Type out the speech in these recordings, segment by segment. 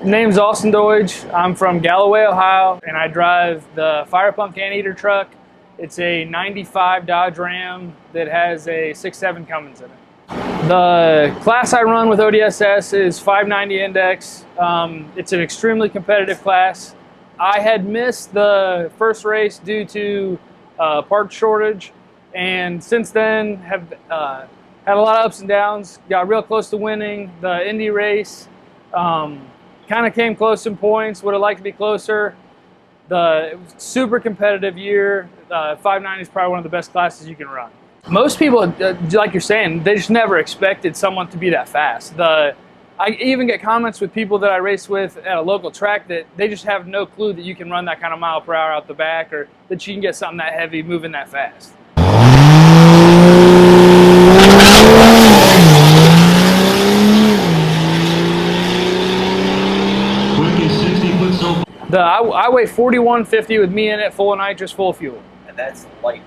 Name's Austin Doidge. I'm from Galloway, Ohio, and I drive the Firepunk Anteater truck. It's a 95 Dodge Ram that has a 6.7 Cummins in it. The class I run with ODSS is 590 index. It's an extremely competitive class. I had missed the first race due to part shortage, and since then have had a lot of ups and downs. Got real close to winning the Indy race. Kind of came close in points. Would have liked to be closer. It was a super competitive year. 590 is probably one of the best classes you can run. Most people, like you're saying, they just never expected someone to be that fast. I even get comments with people that I race with at a local track that they just have no clue that you can run that kind of mile per hour out the back, or that you can get something that heavy moving that fast. I weigh 4150 with me in it, full of nitrous, full of fuel. And that's light.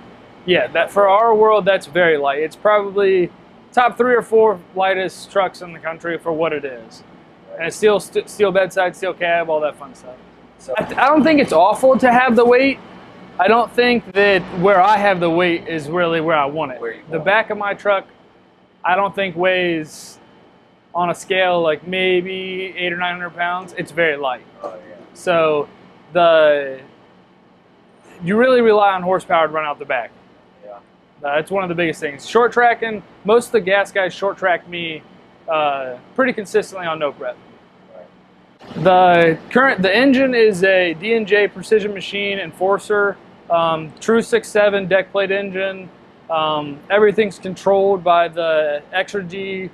Yeah, that for our world, that's very light. It's probably top 3 or 4 lightest trucks in the country for what it is. Right. And it's steel bedside, steel cab, all that fun stuff. So I don't think it's awful to have the weight. I don't think that where I have the weight is really where I want it. The back of my truck, I don't think weighs on a scale like maybe 800 or 900 pounds. It's very light. Oh, yeah. So you really rely on horsepower to run out the back. Yeah. That's one of the biggest things. Short tracking, most of the gas guys short track me pretty consistently on no prep. Right. The engine is a D&J Precision Machine Enforcer, true 6.7 deck plate engine. Everything's controlled by the Extra G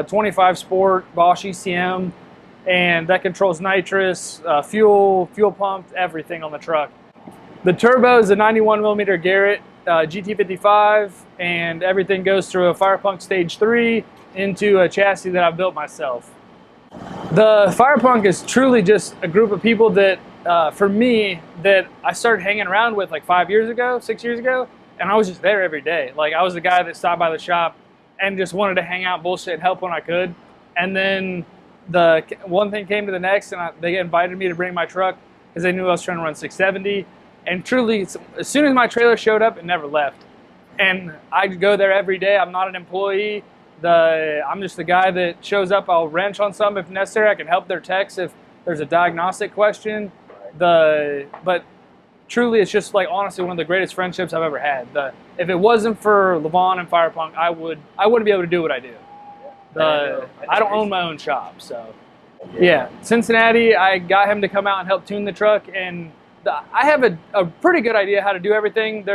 25 Sport Bosch ECM. And that controls nitrous, fuel pump, everything on the truck. The turbo is a 91mm Garrett GT55, and everything goes through a Firepunk Stage 3 into a chassis that I built myself. The Firepunk is truly just a group of people that, for me, that I started hanging around with like 6 years ago, and I was just there every day. Like, I was the guy that stopped by the shop and just wanted to hang out, bullshit, and help when I could. And then the one thing came to the next, and they invited me to bring my truck because they knew I was trying to run 670. And truly, as soon as my trailer showed up, it never left. And I go there every day. I'm not an employee. I'm just the guy that shows up. I'll wrench on something if necessary. I can help their techs if there's a diagnostic question. But truly, it's just like, honestly, one of the greatest friendships I've ever had. If it wasn't for Levon and Firepunk, I wouldn't be able to do what I do. I don't own my own shop, so yeah. Cincinnati, I got him to come out and help tune the truck, and I have a pretty good idea how to do everything.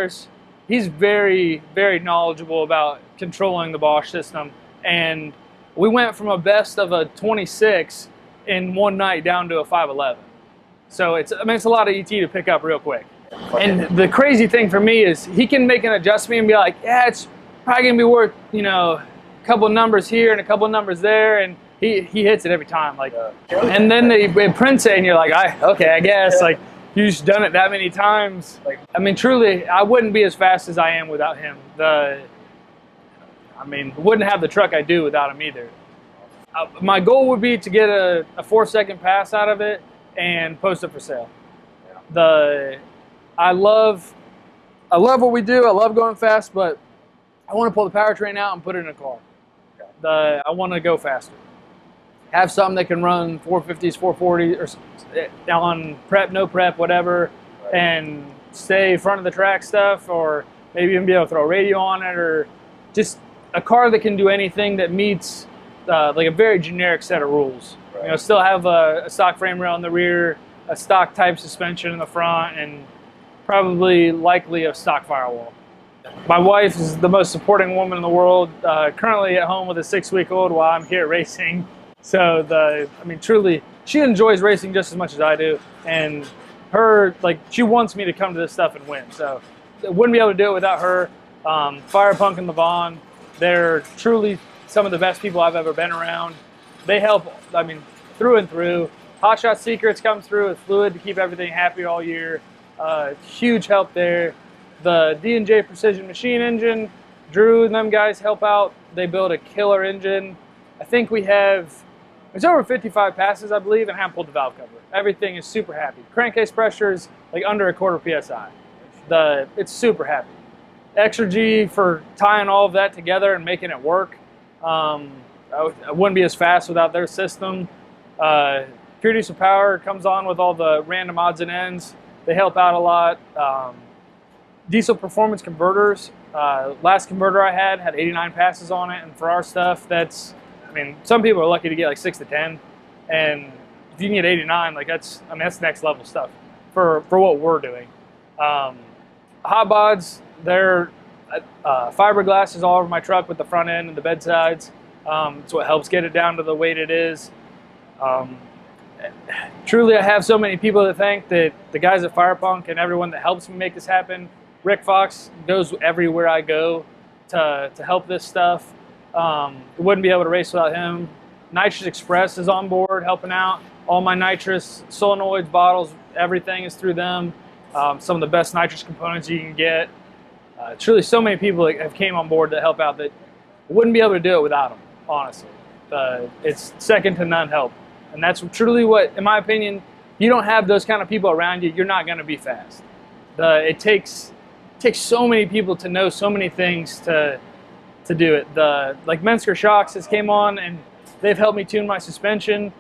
He's very, very knowledgeable about controlling the Bosch system, and we went from a best of a 26 in one night down to a 511. So it's a lot of ET to pick up real quick. And the crazy thing for me is he can make an adjustment and be like, yeah, it's probably gonna be worth, a couple of numbers here and a couple of numbers there, and he hits it every time. Like, and then they print it, and you're like, okay, I guess. Like, you've just done it that many times. Like, I mean, truly, I wouldn't be as fast as I am without him. Wouldn't have the truck I do without him either. My goal would be to get a 4-second pass out of it and post it for sale. I love what we do. I love going fast, but I want to pull the powertrain out and put it in a car. I want to go faster. Have something that can run 450s, 440s, or on prep, no prep, whatever, right, and stay front of the track stuff, or maybe even be able to throw a radio on it, or just a car that can do anything that meets like a very generic set of rules. Right. Still have a stock frame rail in the rear, a stock type suspension in the front, and probably likely a stock firewall. My wife is the most supporting woman in the world, currently at home with a 6-week-old while I'm here racing. So truly, she enjoys racing just as much as I do. And she wants me to come to this stuff and win. So I wouldn't be able to do it without her. Firepunk and Levon, they're truly some of the best people I've ever been around. They help, through and through. Hot Shot Secrets comes through with fluid to keep everything happy all year. Huge help there. The D&J Precision Machine engine, Drew and them guys help out. They build a killer engine. I think we have It's over 55 passes, I believe, and haven't pulled the valve cover. Everything is super happy. Crankcase pressure is like under a quarter PSI. It's super happy. Extra G for tying all of that together and making it work. I wouldn't be as fast without their system. Pure Diesel Power comes on with all the random odds and ends. They help out a lot. Diesel performance converters. Last converter I had 89 passes on it, and for our stuff, that's, I mean, some people are lucky to get like 6 to 10, and if you can get 89, like that's next level stuff for what we're doing. Hot bods, they're fiberglass is all over my truck with the front end and the bed sides. It's what helps get it down to the weight it is. Truly, I have so many people to thank, that the guys at Firepunk and everyone that helps me make this happen. Rick Fox goes everywhere I go to help this stuff. Wouldn't be able to race without him. Nitrous Express is on board helping out. All my nitrous solenoids, bottles, everything is through them. Some of the best nitrous components you can get. Truly, so many people that have came on board to help out that wouldn't be able to do it without them, honestly. It's second to none help. And that's truly what, in my opinion, if you don't have those kind of people around you, you're not going to be fast. It takes so many people to know so many things to do it. Like Mensker Shocks has came on, and they've helped me tune my suspension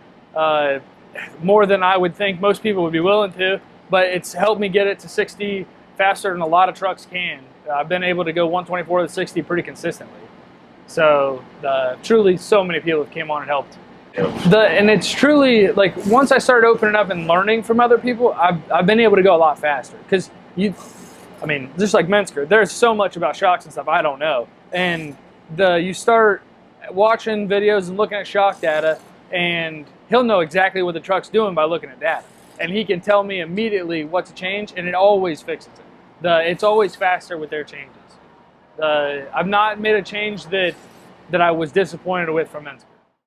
more than I would think most people would be willing to, but it's helped me get it to 60 faster than a lot of trucks can. I've been able to go 124 to 60 pretty consistently. So truly, so many people have came on and helped. And it's truly, like, once I started opening up and learning from other people, I've been able to go a lot faster. Because I mean, just like Mensker, there's so much about shocks and stuff I don't know. And you start watching videos and looking at shock data, and he'll know exactly what the truck's doing by looking at data. And he can tell me immediately what to change, and it always fixes it. It's always faster with their changes. I've not made a change that I was disappointed with from Mensker.